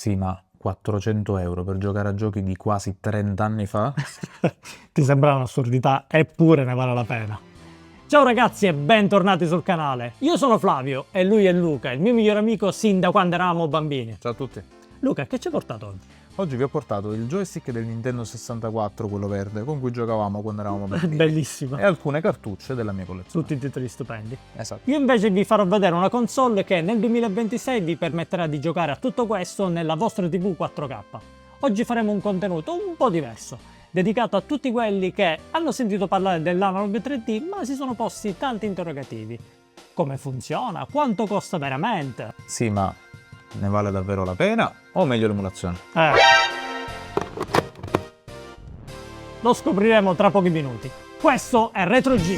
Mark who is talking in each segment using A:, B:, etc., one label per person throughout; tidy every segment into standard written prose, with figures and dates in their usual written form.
A: Sì, ma 400 euro per giocare a giochi di quasi 30 anni fa?
B: Ti sembra un'assurdità, eppure ne vale la pena. Ciao ragazzi e bentornati sul canale. Io sono Flavio e lui è Luca, il mio migliore amico sin da quando eravamo bambini.
A: Ciao a tutti.
B: Luca, che ci hai portato oggi?
A: Oggi vi ho portato il joystick del Nintendo 64, quello verde, con cui giocavamo quando eravamo bambini.
B: Bellissimo.
A: E alcune cartucce della mia collezione.
B: Tutti i titoli stupendi.
A: Esatto.
B: Io invece vi farò vedere una console che nel 2026 vi permetterà di giocare a tutto questo nella vostra TV 4K. Oggi faremo un contenuto un po' diverso, dedicato a tutti quelli che hanno sentito parlare dell'analog 3D ma si sono posti tanti interrogativi. Come funziona? Quanto costa veramente?
A: Sì, ma ne vale davvero la pena o meglio l'emulazione?
B: Lo scopriremo tra pochi minuti. Questo è Retro G.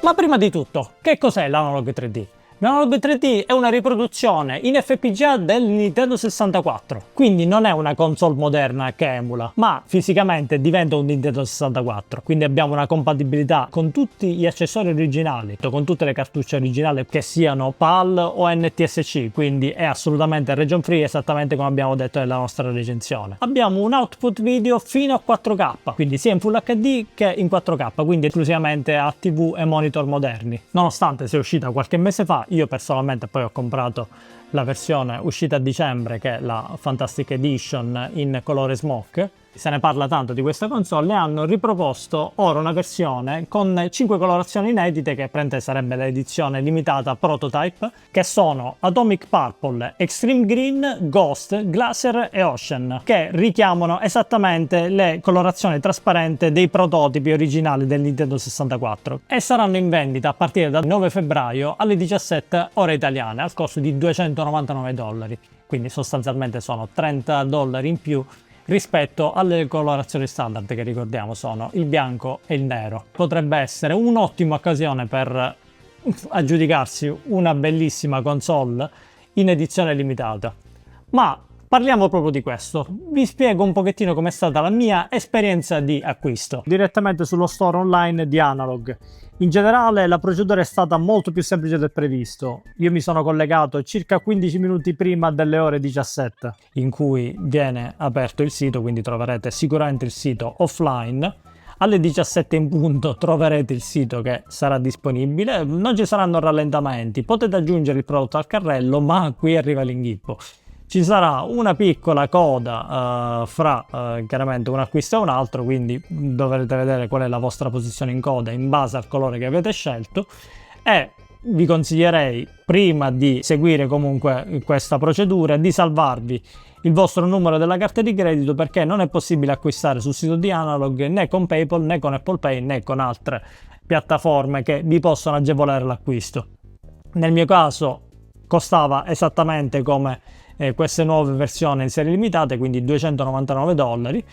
B: Ma prima di tutto, che cos'è l'analog 3D? L'analog 3D è una riproduzione in FPGA del Nintendo 64, quindi non è una console moderna che emula, ma fisicamente diventa un Nintendo 64, quindi abbiamo una compatibilità con tutti gli accessori originali, con tutte le cartucce originali che siano PAL o NTSC, quindi è assolutamente region free, esattamente come abbiamo detto nella nostra recensione. Abbiamo un output video fino a 4K, quindi sia in Full HD che in 4K, quindi esclusivamente a TV e monitor moderni. Nonostante sia uscita qualche mese fa, io personalmente poi ho comprato la versione uscita a dicembre, che è la Fantastic Edition in colore smoke. Se ne parla tanto di questa console e hanno riproposto ora una versione con 5 colorazioni inedite che sarebbe l'edizione limitata prototype, che sono Atomic Purple, Extreme Green, Ghost, Glacier e Ocean, che richiamano esattamente le colorazioni trasparenti dei prototipi originali del Nintendo 64 e saranno in vendita a partire dal 9 febbraio alle 17 ore italiane al costo di $299, quindi sostanzialmente sono $30 in più rispetto alle colorazioni standard, che ricordiamo sono il bianco e il nero. Potrebbe essere un'ottima occasione per aggiudicarsi una bellissima console in edizione limitata. Ma parliamo proprio di questo. Vi spiego un pochettino com'è stata la mia esperienza di acquisto direttamente sullo store online di Analog. In generale la procedura è stata molto più semplice del previsto. Io mi sono collegato circa 15 minuti prima delle ore 17 in cui viene aperto il sito, quindi troverete sicuramente il sito offline. Alle 17 in punto troverete il sito che sarà disponibile, non ci saranno rallentamenti, potete aggiungere il prodotto al carrello, ma qui arriva l'inghippo. Ci sarà una piccola coda fra chiaramente un acquisto e un altro, quindi dovrete vedere qual è la vostra posizione in coda in base al colore che avete scelto, e vi consiglierei, prima di seguire comunque questa procedura, di salvarvi il vostro numero della carta di credito, perché non è possibile acquistare sul sito di Analog né con PayPal né con Apple Pay né con altre piattaforme che vi possono agevolare l'acquisto. Nel mio caso costava esattamente come queste nuove versioni in serie limitate, quindi $299.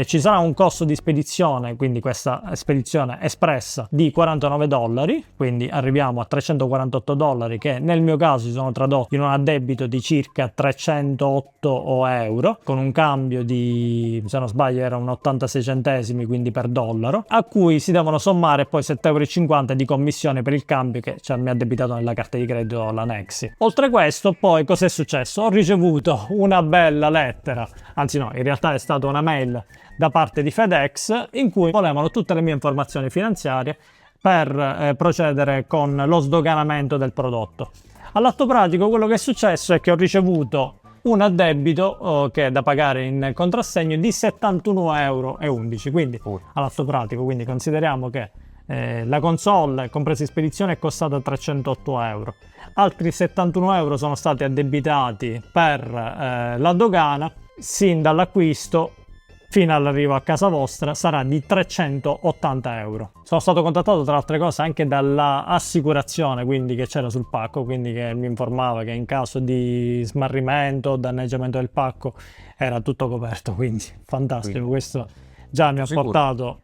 B: Ci sarà un costo di spedizione, quindi questa spedizione espressa, di $49, quindi arriviamo a $348, che nel mio caso si sono tradotti in un addebito di circa 308 euro, con un cambio di, se non sbaglio erano 86 centesimi, quindi per dollaro, a cui si devono sommare poi 7,50 euro di commissione per il cambio che mi ha addebitato nella carta di credito la Nexi. Oltre a questo, poi cos'è successo? Ho ricevuto una bella lettera, anzi no, in realtà è stata una mail da parte di FedEx in cui volevano tutte le mie informazioni finanziarie per procedere con lo sdoganamento del prodotto. All'atto pratico quello che è successo è che ho ricevuto un addebito che è da pagare in contrassegno di 71,11 euro, quindi all'atto pratico, quindi consideriamo che la console compresa in spedizione è costata 308 euro. Altri 71 euro sono stati addebitati per la dogana. Sin dall'acquisto fino all'arrivo a casa vostra sarà di 380 euro. Sono stato contattato tra altre cose anche dall'assicurazione, quindi che c'era sul pacco, quindi che mi informava che in caso di smarrimento o danneggiamento del pacco era tutto coperto, quindi fantastico. Questo già mi ha portato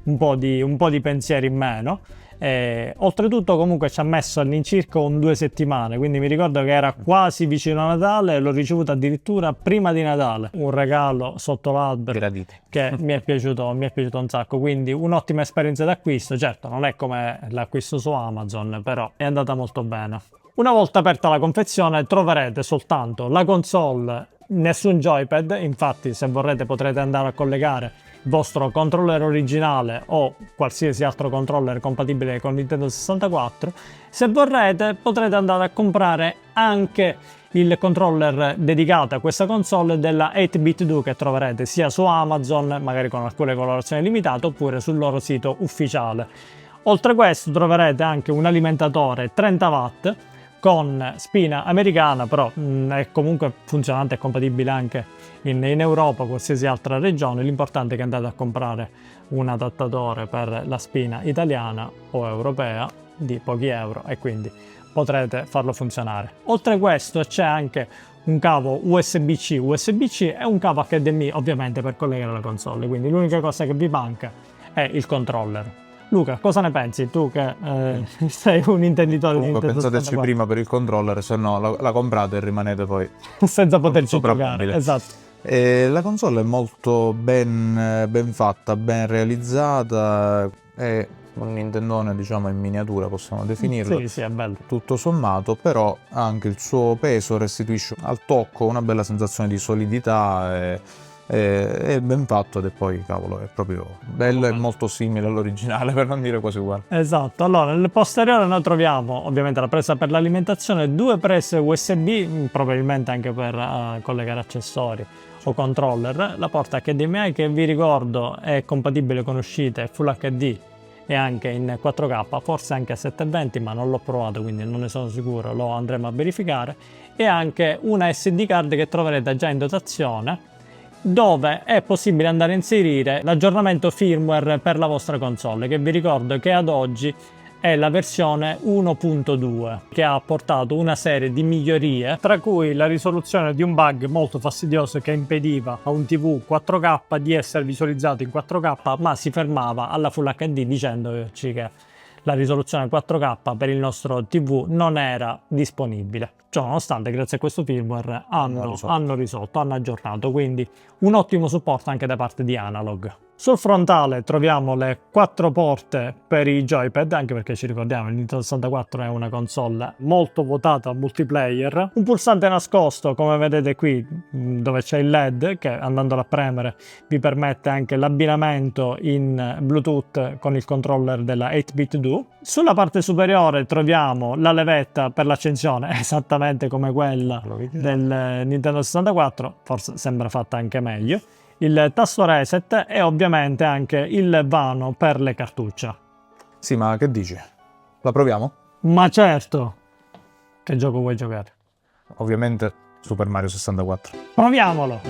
B: un po' di pensieri in meno. Oltretutto comunque ci ha messo all'incirca 2 settimane, quindi mi ricordo che era quasi vicino a Natale e l'ho ricevuto addirittura prima di Natale, un regalo sotto l'albero
A: Gradite.
B: che mi è piaciuto un sacco, quindi un'ottima esperienza d'acquisto. Certo non è come l'acquisto su Amazon, però è andata molto bene. Una volta aperta la confezione troverete soltanto la console, nessun joypad, infatti se vorrete potrete andare a collegare il vostro controller originale o qualsiasi altro controller compatibile con Nintendo 64. Se vorrete potrete andare a comprare anche il controller dedicato a questa console della 8BitDo che troverete sia su Amazon, magari con alcune colorazioni limitate, oppure sul loro sito ufficiale. Oltre a questo troverete anche un alimentatore 30 watt con spina americana, però è comunque funzionante e compatibile anche in Europa, qualsiasi altra regione. L'importante è che andate a comprare un adattatore per la spina italiana o europea di pochi euro e quindi potrete farlo funzionare. Oltre a questo c'è anche un cavo USB-C. USB-C è un cavo HDMI ovviamente per collegare la console, quindi l'unica cosa che vi manca è il controller. Luca, cosa ne pensi? Tu che sei un intenditore di
A: Comunque
B: Nintendo
A: pensateci
B: 64,
A: prima per il controller, se no la comprate e rimanete poi
B: senza poterci
A: soprammobile.
B: giocare. Esatto.
A: La console è molto ben fatta, ben realizzata, è un Nintendone diciamo in miniatura, possiamo definirlo.
B: Sì, è bello.
A: Tutto sommato, però anche il suo peso restituisce al tocco una bella sensazione di solidità. È ben fatto ed è poi, cavolo, è proprio bello e molto simile all'originale, per non dire quasi uguale.
B: Esatto, allora nel posteriore noi troviamo ovviamente la presa per l'alimentazione, 2 prese USB, probabilmente anche per collegare accessori o controller, la porta HDMI che vi ricordo è compatibile con uscite Full HD e anche in 4K, forse anche a 720, ma non l'ho provato quindi non ne sono sicuro, lo andremo a verificare, e anche una SD card che troverete già in dotazione, dove è possibile andare a inserire l'aggiornamento firmware per la vostra console, che vi ricordo che ad oggi è la versione 1.2, che ha apportato una serie di migliorie, tra cui la risoluzione di un bug molto fastidioso che impediva a un TV 4K di essere visualizzato in 4K, ma si fermava alla Full HD dicendoci che la risoluzione 4K per il nostro TV non era disponibile. Ciò nonostante, grazie a questo firmware hanno risolto, hanno aggiornato, quindi un ottimo supporto anche da parte di Analog. Sul frontale troviamo le 4 porte per i joypad, anche perché ci ricordiamo il Nintendo 64 è una console molto votata al multiplayer. Un pulsante nascosto, come vedete qui, dove c'è il LED, che andandolo a premere vi permette anche l'abbinamento in Bluetooth con il controller della 8BitDo. Sulla parte superiore troviamo la levetta per l'accensione, esattamente come quella del Nintendo 64, forse sembra fatta anche meglio. Il tasto reset e ovviamente anche il vano per le cartucce.
A: Sì, ma che dici? La proviamo?
B: Ma certo! Che gioco vuoi giocare?
A: Ovviamente Super Mario 64.
B: Proviamolo!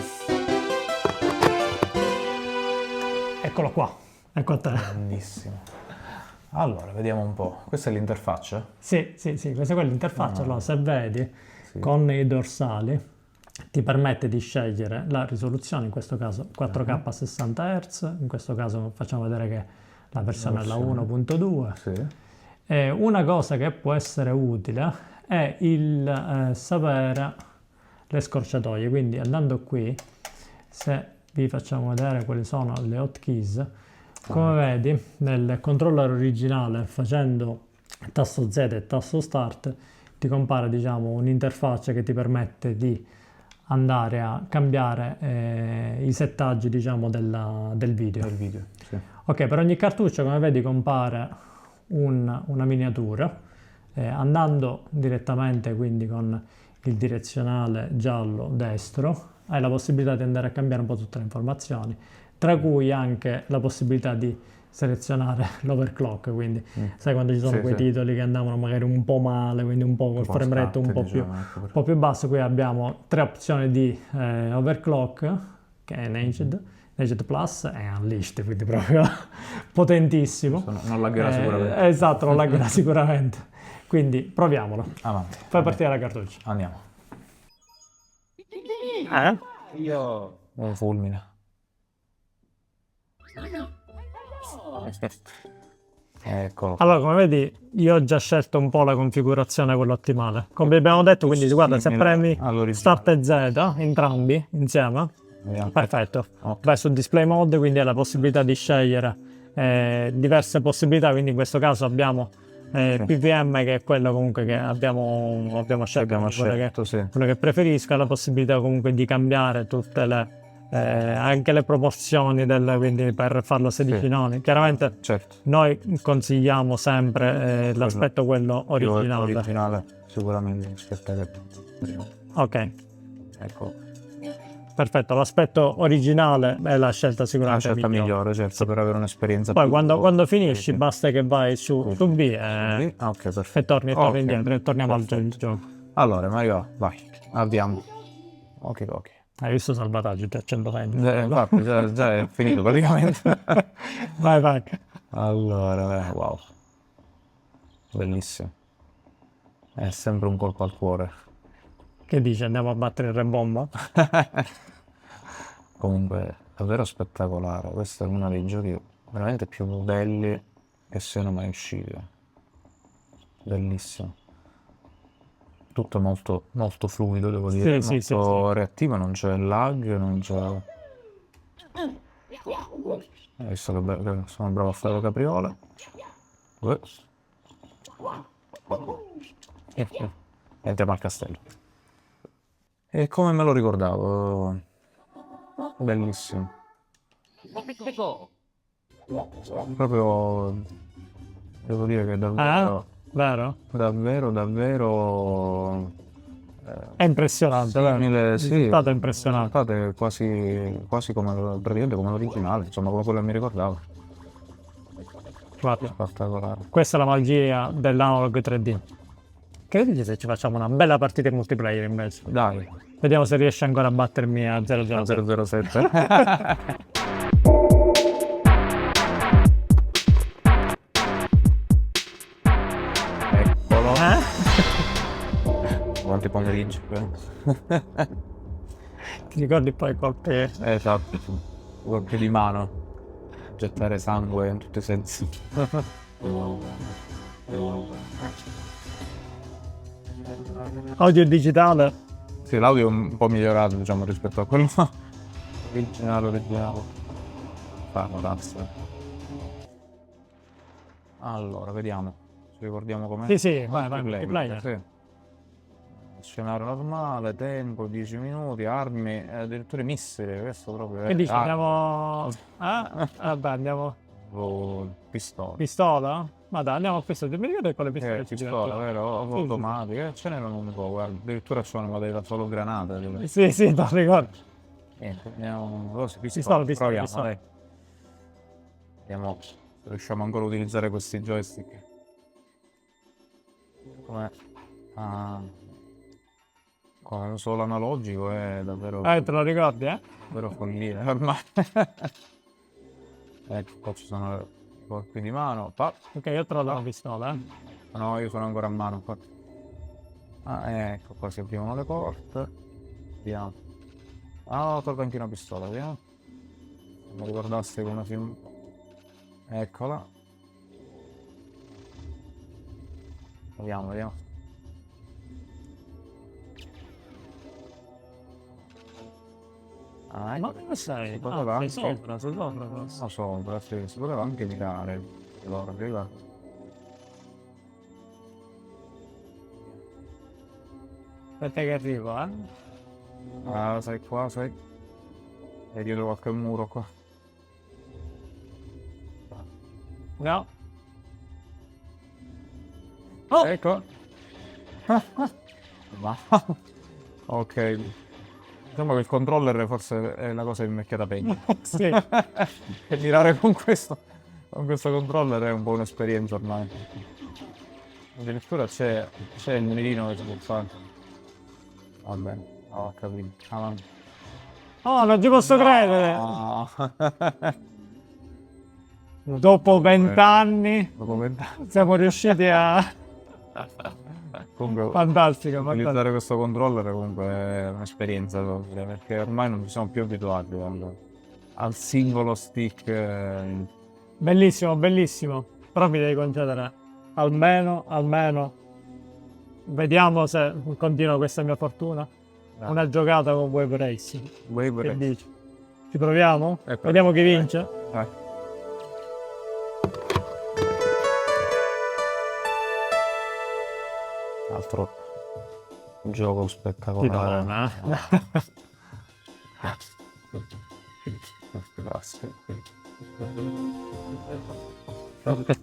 B: Eccolo qua, ecco a te.
A: Bellissimo. Allora, vediamo un po'. Questa è l'interfaccia?
B: Sì, questa è l'interfaccia. Allora, se vedi,
A: Sì.
B: con i dorsali ti permette di scegliere la risoluzione, in questo caso 4K a 60 Hz, in questo caso facciamo vedere che la versione è la 1.2.
A: Sì.
B: E una cosa che può essere utile è il sapere le scorciatoie, quindi andando qui, se vi facciamo vedere quali sono le hotkeys, come vedi nel controller originale facendo tasto Z e tasto Start ti compare diciamo un'interfaccia che ti permette di andare a cambiare i settaggi diciamo del video.
A: Sì.
B: Ok, per ogni cartuccia come vedi compare una miniatura, andando direttamente quindi con il direzionale giallo destro hai la possibilità di andare a cambiare un po' tutte le informazioni, tra cui anche la possibilità di selezionare l'overclock, quindi sai quando ci sono quei titoli che andavano magari un po' male, quindi un po' col frame rate un po' più basso, qui abbiamo 3 opzioni di overclock, che è Naked Plus e Unleashed, quindi proprio potentissimo.
A: Non lagherà sicuramente.
B: Esatto, non lagherà sicuramente. Quindi proviamolo.
A: Avanti.
B: Fai partire la cartuccia.
A: Andiamo.
C: Io
A: Un fulmine. Eccolo.
B: Allora, come vedi, io ho già scelto un po' la configurazione quella ottimale. Come abbiamo detto, quindi guarda, se premi
A: All'originale.
B: Start e Z, entrambi insieme,
A: Vediamo.
B: perfetto.
A: Ok.
B: Vai su Display Mode, quindi hai la possibilità di scegliere diverse possibilità, quindi in questo caso abbiamo PVM, che è quello comunque che abbiamo scelto,
A: Abbiamo
B: quindi quello
A: scelto, sì.
B: quello che preferisco, la possibilità comunque di cambiare tutte le anche le proporzioni quindi per farlo 16
A: Sì.
B: noni. Chiaramente
A: Certo.
B: noi consigliamo sempre l'aspetto quello originale.
A: Originale, sicuramente. Aspetta che...
B: Ok,
A: Ecco.
B: perfetto, l'aspetto originale è la scelta
A: La
B: sicuramente
A: scelta migliore, certo, per avere un'esperienza
B: Poi
A: più...
B: quando finisci
A: Sì.
B: basta che vai su B
A: Sì. Ah, ok, perfetto.
B: e torni
A: Ok.
B: indietro e torniamo al
A: Perfetto.
B: gioco.
A: Allora, Mario, vai, avviamo. Ok, ok.
B: Hai visto salvataggio già 120.
A: Infatti, già è finito praticamente.
B: Vai, vai.
A: Allora, wow. Bellissimo. È sempre un colpo al cuore.
B: Che dici, andiamo a battere il re bomba?
A: Comunque, davvero spettacolare. Questo è uno dei giochi veramente più belli che siano mai usciti. Bellissimo. Tutto molto, molto fluido, devo dire.
B: Sì, sì,
A: Molto reattivo, non c'è lag, non c'è... Visto che sono bravo a fare le capriole. Entriamo al castello. E come me lo ricordavo, bellissimo. Proprio, devo dire che davvero,
B: Vero?
A: davvero
B: È impressionante, vero?
A: simile,
B: Il
A: sì,
B: risultato è impressionante.
A: Guardate, quasi come, praticamente come l'originale, insomma, come quello che mi ricordavo.
B: Guarda,
A: Spettacolare.
B: questa è la magia dell'analog 3D. Che dici se ci facciamo una bella partita in multiplayer invece?
A: Dai,
B: Vediamo se riesci ancora a battermi a 007.
A: 007. Eccolo. Quanti pomeriggi.
B: Ti ricordi poi i colpi?
A: Esatto, colpi di mano. Gettare sangue in tutti i sensi.
B: Audio digitale.
A: Sì, l'audio è un po' migliorato, diciamo, rispetto a quello originale. Fantastico. Allora, vediamo. Ci ricordiamo com'è?
B: Sì, vai, multiplayer.
A: Sì. Scenario normale, tempo, 10 minuti, armi, addirittura missili, questo proprio è...
B: Che dici? Andiamo... Vabbè, andiamo...
A: pistola.
B: Pistola? Ma dai, andiamo a pistola. Mi ricordo con le pistole ci
A: Pistola,
B: divertono.
A: vero?
B: Sì, sì.
A: Automatiche, ce n'erano un po', guarda. Addirittura c'è una modalità solo granate.
B: Sì, non ricordo.
A: Niente, andiamo così,
B: Pistola,
A: proviamo,
B: pistola.
A: dai. Vediamo se riusciamo ancora a utilizzare questi joystick. Com'è? Con solo analogico è davvero,
B: Te lo ricordi, eh?
A: davvero follia ormai. Ecco, qua ci sono i colpi di mano.
B: Ok, io ho trovato la pistola,
A: No, io sono ancora a mano qua. Ecco, qua si aprono le porte. Vediamo. Ho trovato anche una pistola, vediamo. Mi ricordaste come film. Eccola. Vediamo.
B: Ma
A: Ecco.
B: come sei?
A: Si poteva anche...
B: sei sopra.
A: No, sopra, sì, si poteva anche mirare. Allora, arriva.
B: Aspetta che arrivo,
A: Sei qua, sei. E dietro qualche muro qua.
B: No. Oh!
A: Ecco. Ma... Ok. Diciamo che il controller forse è la cosa invecchiata peggio.
B: Sì.
A: E mirare con questo controller è un po' un'esperienza ormai. Addirittura c'è il mirino che si può fare. Va bene, ho capito. Avanti.
B: Oh, non ci posso credere!
A: Ah.
B: Dopo 20 anni
A: Dopo 20 anni.
B: siamo riusciti a...
A: Comunque,
B: Fantastico,
A: utilizzare questo controller comunque è un'esperienza proprio, perché ormai non ci siamo più abituati al singolo stick.
B: Bellissimo, bellissimo. però mi devi concedere almeno, vediamo se continua questa mia fortuna,
A: No.
B: una giocata con Wave Racing.
A: Wave
B: Che
A: Race.
B: dici? Ci proviamo?
A: Ecco.
B: Vediamo chi vince?
A: Vai. Altro gioco spettacolare.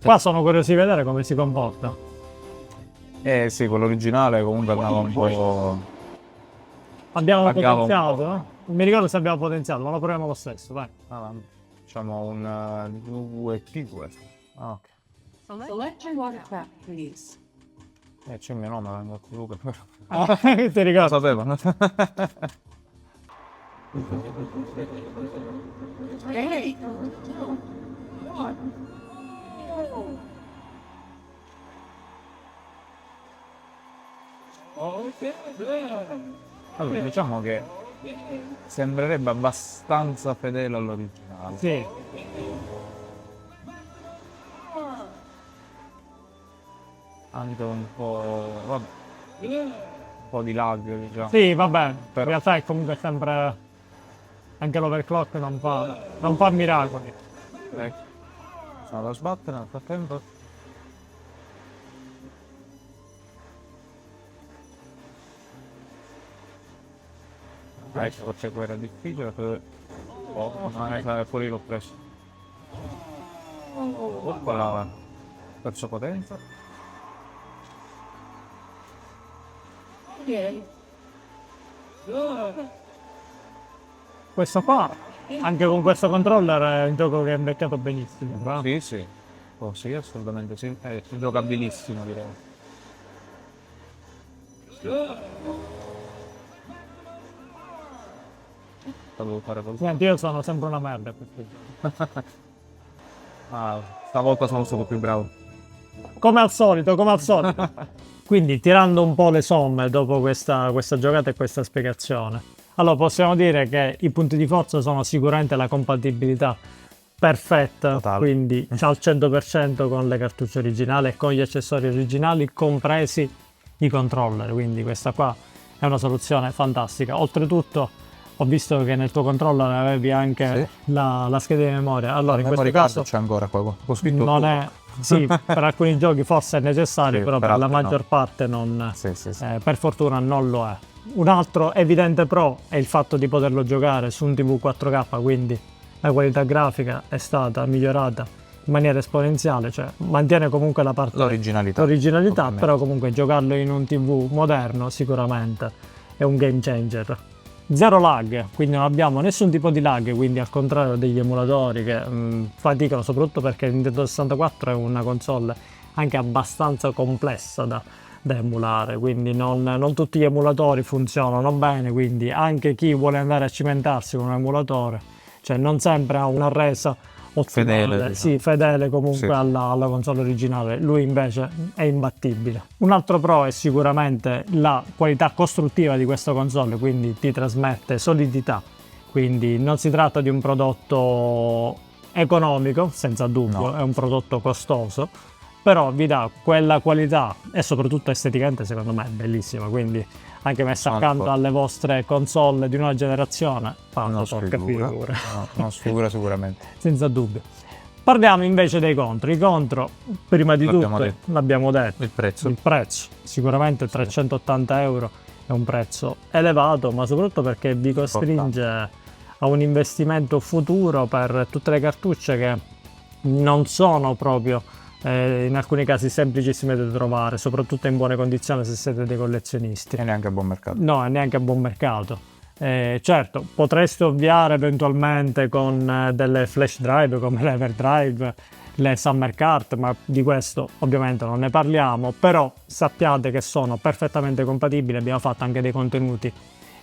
B: Qua sono curioso di vedere come si comporta.
A: Eh sì, quello originale comunque andava un po'.
B: Abbiamo
A: Abbiamo-
B: potenziato, eh? Non mi ricordo se abbiamo potenziato, ma lo proviamo lo stesso, vai.
A: Facciamo un 2P2. Ah, ok.
D: Select your watercraft, please.
A: C'è il mio nome, l'ha detto Luca.
B: Ah, ti
A: Lo
B: ricordo?
A: sapevo.
D: Hey!
A: Allora, diciamo che sembrerebbe abbastanza fedele all'originale.
B: Sì.
A: Anche un po'. Vabbè, un po' di lag, diciamo.
B: Sì, vabbè, in
A: Però-
B: realtà è comunque sempre... Anche l'overclock non fa miracoli.
A: Ecco. Sono da sbattere nel frattempo. Ecco, forse qua era difficile. Oh, ma fuori l'ho preso. Opala, perso potenza.
B: Questo qua, anche con questo controller, è un gioco che è invecchiato benissimo. va?
A: Sì, sì. Oh, sì, assolutamente sì. È giocabilissimo, direi. Devo fare così.
B: Niente, io sono sempre una merda a questo gioco.
A: Ah, stavolta sono stato più bravo.
B: Come al solito, come al solito. Quindi, tirando un po' le somme dopo questa giocata e questa spiegazione, allora possiamo dire che i punti di forza sono sicuramente la compatibilità perfetta,
A: Totale.
B: quindi al 100% con le cartucce originali e con gli accessori originali, compresi i controller. Quindi questa qua è una soluzione fantastica. Oltretutto, ho visto che nel tuo controller avevi anche la scheda di memoria. Allora, in questo
A: Memory card
B: caso
A: c'è ancora qua. Ho scritto
B: non
A: tutto.
B: è, sì, per alcuni giochi forse è necessario,
A: Sì,
B: però
A: per
B: per la
A: altri no.
B: maggior parte non,
A: Sì, sì, sì.
B: per fortuna non lo è. Un altro evidente pro è il fatto di poterlo giocare su un TV 4K, quindi la qualità grafica è stata migliorata in maniera esponenziale, cioè mantiene comunque la parte
A: L'originalità.
B: l'originalità,
A: Ovviamente.
B: però comunque giocarlo in un TV moderno sicuramente è un game changer. Zero lag, quindi non abbiamo nessun tipo di lag, quindi al contrario degli emulatori che faticano, soprattutto perché il Nintendo 64 è una console anche abbastanza complessa da emulare, quindi non tutti gli emulatori funzionano bene, quindi anche chi vuole andare a cimentarsi con un emulatore, cioè non sempre ha una resa ottimale,
A: Fedele, diciamo.
B: sì, fedele comunque
A: Sì.
B: alla console originale. Lui invece è imbattibile. Un altro pro è sicuramente la qualità costruttiva di questa console, quindi ti trasmette solidità, quindi non si tratta di un prodotto economico, senza dubbio,
A: No.
B: è un prodotto costoso, però vi dà quella qualità e soprattutto esteticamente secondo me è bellissima, quindi anche messa
A: Sono
B: accanto
A: d'accordo.
B: alle vostre console di nuova generazione fa una
A: Non
B: porca
A: sfigura.
B: figura.
A: No, non sfigura sicuramente.
B: Senza dubbio. Parliamo invece dei contro. I contro, prima di
A: L'abbiamo
B: tutto,
A: detto.
B: l'abbiamo detto,
A: Il prezzo.
B: il prezzo. Sicuramente 380 euro è un prezzo elevato, ma soprattutto perché vi costringe a un investimento futuro per tutte le cartucce che non sono proprio in alcuni casi semplicissime da trovare, soprattutto in buone condizioni se siete dei collezionisti.
A: E neanche a buon mercato.
B: No, e neanche a buon mercato. Certo, potreste ovviare eventualmente con delle flash drive come l'Everdrive, le Summer Card, ma di questo ovviamente non ne parliamo, però sappiate che sono perfettamente compatibili. Abbiamo fatto anche dei contenuti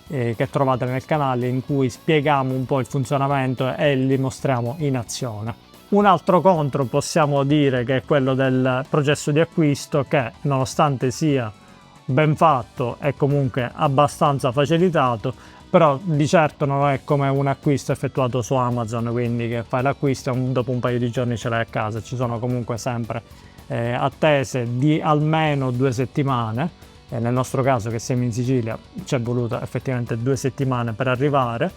B: che trovate nel canale in cui spieghiamo un po' il funzionamento e li mostriamo in azione. Un altro contro possiamo dire che è quello del processo di acquisto, che nonostante sia ben fatto e comunque abbastanza facilitato, però di certo non è come un acquisto effettuato su Amazon, quindi che fai l'acquisto e dopo un paio di giorni ce l'hai a casa. Ci sono comunque sempre attese di almeno 2 settimane, e nel nostro caso che siamo in Sicilia ci è voluto effettivamente 2 settimane per arrivare.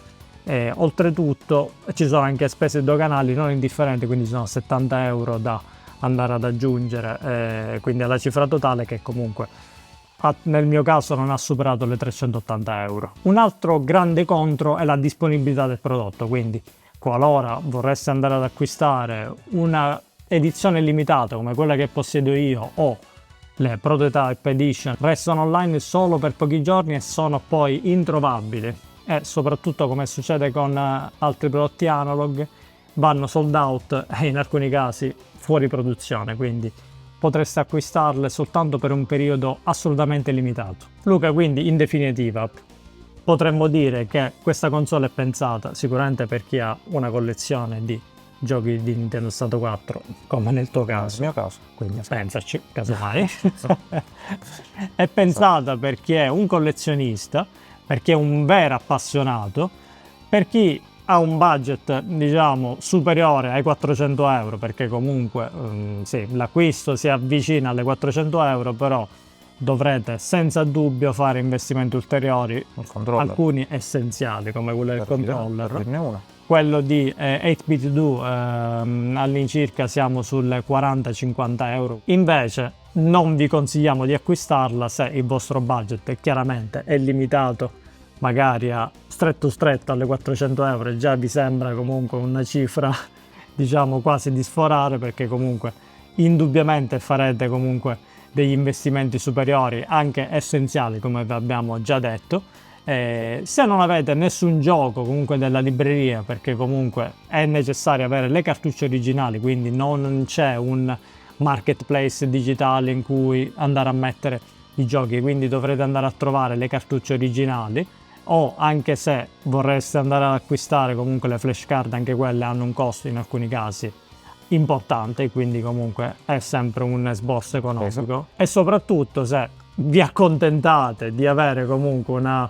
B: Oltretutto ci sono anche spese doganali non indifferenti, quindi ci sono 70 euro da andare ad aggiungere, quindi alla cifra totale che comunque nel mio caso non ha superato le 380 euro. Un altro grande contro è la disponibilità del prodotto, quindi qualora vorreste andare ad acquistare una edizione limitata come quella che possiedo io o le Prototype Edition, restano online solo per pochi giorni e sono poi introvabili, e soprattutto, come succede con altri prodotti analog, vanno sold out e in alcuni casi fuori produzione, quindi potreste acquistarle soltanto per un periodo assolutamente limitato. Luca, quindi in definitiva potremmo dire che questa console è pensata sicuramente per chi ha una collezione di giochi di Nintendo 64, come nel tuo caso.
A: Nel mio caso.
B: Quindi pensaci, casomai. È pensata per chi è un collezionista, per chi è un vero appassionato, per chi ha un budget diciamo superiore ai 400 euro, perché comunque sì, l'acquisto si avvicina alle 400 euro, però dovrete senza dubbio fare investimenti ulteriori, alcuni essenziali come quello del controller. Quello di 8BitDo all'incirca siamo sulle 40-50 euro. Invece non vi consigliamo di acquistarla se il vostro budget chiaramente è limitato, magari a stretto alle 400 euro, e già vi sembra comunque una cifra diciamo quasi di sforare, perché comunque indubbiamente farete comunque degli investimenti superiori, anche essenziali come vi abbiamo già detto. Se non avete nessun gioco comunque della libreria, perché comunque è necessario avere le cartucce originali, quindi non c'è un marketplace digitale in cui andare a mettere i giochi, quindi dovrete andare a trovare le cartucce originali, o anche se vorreste andare ad acquistare comunque le flash card, anche quelle hanno un costo in alcuni casi importante, quindi comunque è sempre un esborso economico. E soprattutto se vi accontentate di avere comunque una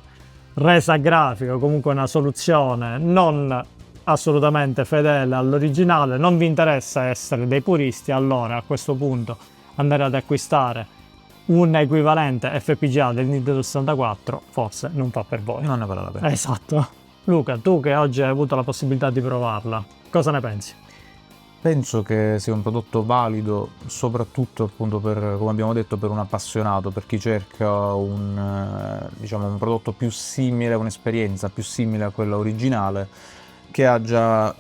B: resa grafica, comunque una soluzione non assolutamente fedele all'originale, non vi interessa essere dei puristi, allora a questo punto andare ad acquistare un equivalente FPGA del Nintendo 64 forse non fa per voi.
A: Non ne vale la pena.
B: Esatto. Luca, tu che oggi hai avuto la possibilità di provarla, cosa ne pensi?
A: Penso che sia un prodotto valido, soprattutto appunto per, come abbiamo detto, per un appassionato, per chi cerca diciamo, un prodotto più simile, un'esperienza più simile a quella originale, che ha già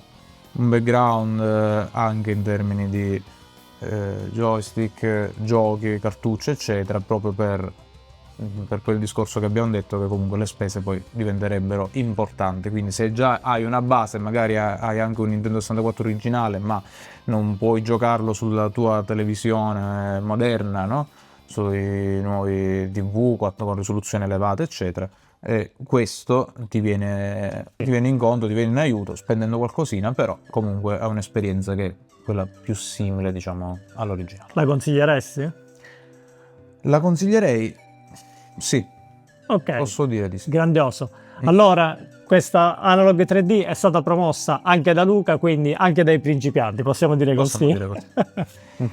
A: un background anche in termini di joystick, giochi, cartucce, eccetera, proprio per quel discorso che abbiamo detto, che comunque le spese poi diventerebbero importanti. Quindi se già hai una base, magari hai anche un Nintendo 64 originale, ma non puoi giocarlo sulla tua televisione moderna, no? Sui nuovi TV con risoluzione elevata, eccetera, e questo ti viene incontro, ti viene in aiuto spendendo qualcosina, però comunque è un'esperienza che è quella più simile, diciamo, all'originale.
B: La consiglieresti?
A: La consiglierei. Sì,
B: ok,
A: posso dire di sì.
B: Grandioso. Allora, questa Analog 3D è stata promossa anche da Luca, quindi anche dai principianti, possiamo dire così.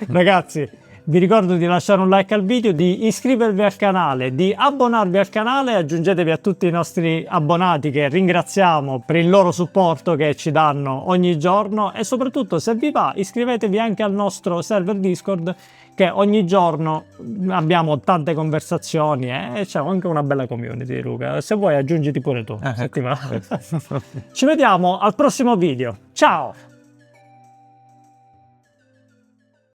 B: Ragazzi, vi ricordo di lasciare un like al video, di iscrivervi al canale, di abbonarvi al canale, aggiungetevi a tutti i nostri abbonati che ringraziamo per il loro supporto che ci danno ogni giorno, e soprattutto, se vi va, iscrivetevi anche al nostro server Discord, che ogni giorno abbiamo tante conversazioni e c'è anche una bella community, Luca. Se vuoi aggiungiti pure tu, se ti va. Ci vediamo al prossimo video. Ciao!